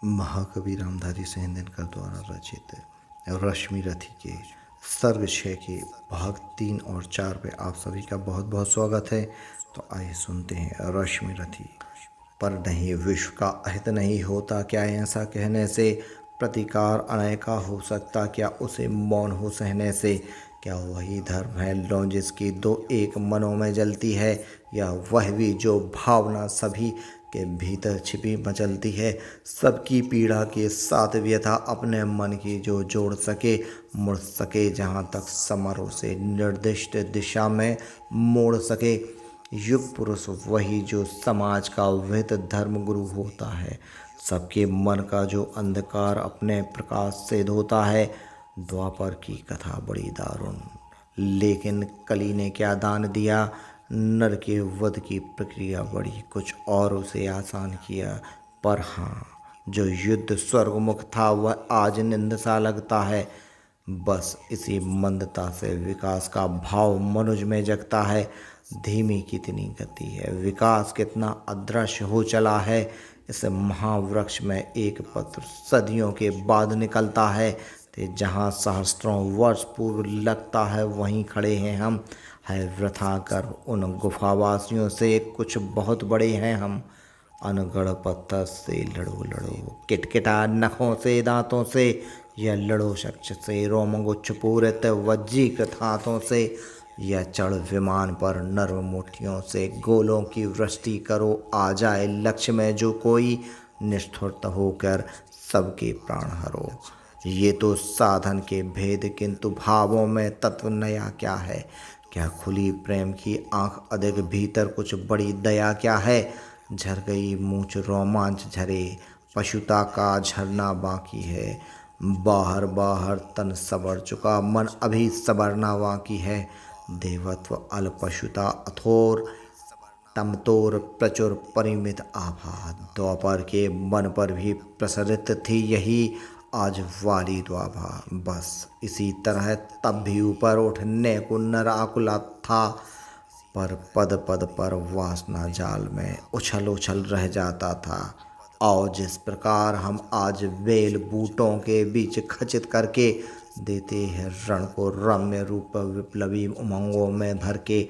महाकवि रामधारी सिंह द्वारा रचित रश्मि रथी के सर्ग 6 के भाग 3 और 4 पे आप सभी का बहुत बहुत स्वागत है। तो आइए सुनते हैं रश्मि रथी। पर नहीं विश्व का अहित नहीं होता क्या, ऐसा कहने से प्रतिकार अनैका हो सकता क्या, उसे मौन हो सहने से। क्या वही धर्म है लो जिसकी दो एक मनों में जलती है, या वह भी जो भावना सभी के भीतर छिपी मचलती है। सबकी पीड़ा के साथ व्यथा अपने मन की जो जोड़ सके, मुड़ सके जहाँ तक समारोह से निर्दिष्ट दिशा में मोड़ सके। युग पुरुष वही जो समाज का विहित धर्म गुरु होता है, सबके मन का जो अंधकार अपने प्रकाश से धोता है। द्वापर की कथा बड़ी दारुण, लेकिन कली ने क्या दान दिया। नर के वध की प्रक्रिया बड़ी कुछ और उसे आसान किया। पर हाँ, जो युद्ध स्वर्गमुख था वह आज निंद सा लगता है। बस इसी मंदता से विकास का भाव मनुज में जगता है। धीमी कितनी गति है, विकास कितना अदृश्य हो चला है। इस महावृक्ष में एक पत्र सदियों के बाद निकलता है। ते जहाँ सहस्त्रों वर्ष पूर्व लगता है वहीं खड़े हैं हम। है वृथा कर उन गुफावासियों से, कुछ बहुत बड़े हैं हम। अनगढ़ पत्थर से लड़ो लड़ो, किटकिटा नखों से दांतों से, या लड़ो शख्स से रोमगुच्छ पूरित वज्जीकृत हाथों से, या चढ़ विमान पर नर्म मुट्ठियों से गोलों की वृष्टि करो। आ जाए लक्ष्य में जो कोई, निष्ठुर होकर सबके प्राण हरो। ये तो साधन के भेद, किंतु भावों में तत्व नया क्या है। क्या खुली प्रेम की आंख अधिक, भीतर कुछ बड़ी दया क्या है। झर गई मूंछ रोमांच झरे, पशुता का झरना बाकी है। बाहर बाहर तन सबर चुका, मन अभी सबरना बाकी है। देवत्व अल पशुता अथोर, तमतोर प्रचुर परिमित आभा। द्वापर के मन पर भी प्रसरित थी यही आज वाली द्वाभा। बस इसी तरह तब भी ऊपर उठने को नर आकुला था, पर पद पद पर वासना जाल में उछल उछल रह जाता था। और जिस प्रकार हम आज बेल बूटों के बीच खचित करके देते हैं रण को रम्य रूप, विप्लवी उमंगों में भर के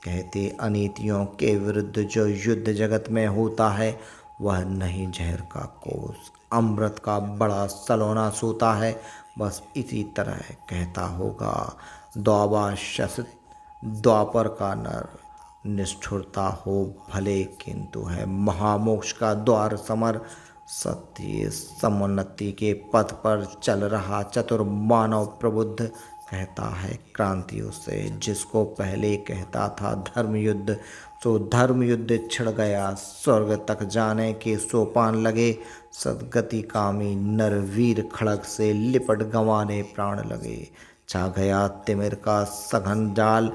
कहते अनीतियों के विरुद्ध जो युद्ध जगत में होता है, वह नहीं जहर का कोस अमृत का बड़ा सलोना सोता है। बस इसी तरह कहता होगा द्वाबाशस द्वापर का नर। निष्ठुरता हो भले, किंतु है महामोक्ष का द्वार समर। सत्य समुन्नति के पथ पर चल रहा चतुर मानव प्रबुद्ध कहता है क्रांति उसे, जिसको पहले कहता था धर्म युद्ध। सो धर्म युद्ध छिड़ गया, स्वर्ग तक जाने के सोपान लगे। सदगति कामी नरवीर खड़ग से लिपट गंवाने प्राण लगे। छा गया तिमिर का सघन जाल,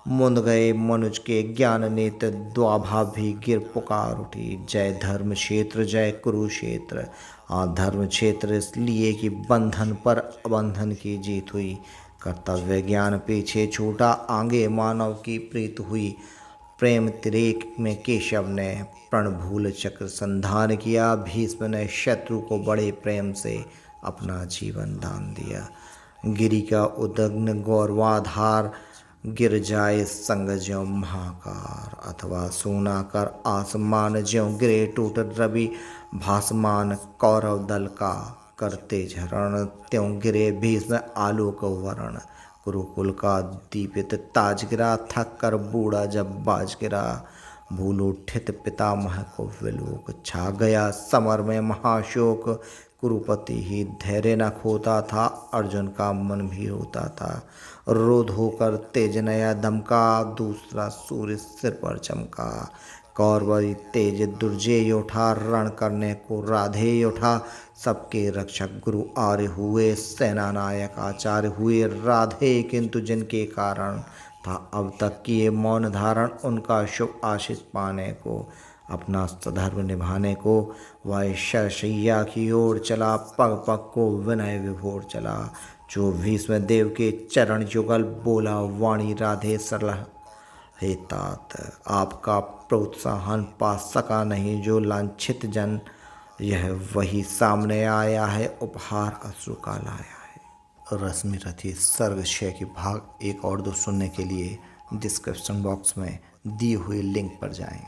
मुंद गए मनुज के ज्ञान नेत्र। द्वाभा भी गिर पुकार उठी, जय धर्म क्षेत्र जय कुरुक्षेत्र। धर्म क्षेत्र इसलिए कि बंधन पर अबंधन की जीत हुई। कर्तव्य ज्ञान पीछे छूटा, आगे मानव की प्रीत हुई। प्रेम तिरेक में केशव ने प्रणभूल चक्र संधान किया। भीष्म ने शत्रु को बड़े प्रेम से अपना जीवन दान दिया। गिरि का उदग्न गौरवाधार, गिर जाए संग ज्यों महाकार। अथवा सोना कर आसमान ज्यों गिरे टूट रवि भासमान। कौरव दल का करते झरण, त्यों गिरे भीष्म आलोक वरण। कुरुकुल का दीपित ताज गिरा, थक कर बूढ़ा जब बाज गिरा। भूल उठित पितामह को विलोक, छा गया समर में महाशोक। कुरुपति ही धैर्य न खोता था, अर्जुन का मन भी होता था। रोध होकर तेज नया दमका, दूसरा सूर्य सिर पर चमका। कौरवरी तेज दुर्जय उठा, रण करने को राधे उठा। सबके रक्षक गुरु आर्य हुए, सेना नायक आचार्य हुए राधे। किंतु जिनके कारण था अब तक किए मौन धारण, उनका शुभ आशीष पाने को, अपना सधर्म निभाने को, वह शरशैया की ओर चला। पग पग को विनय विभोर चला। जो भीष्म देव के चरण युगल, बोला वाणी राधे सरल। हे तात, आपका प्रोत्साहन पा सका नहीं जो लांछित जन। यह वही सामने आया है, उपहार अश्रु का लाया है। रश्मि रथी सर्ग 6 की भाग 1 और 2 सुनने के लिए डिस्क्रिप्शन बॉक्स में दी हुई लिंक पर जाएं।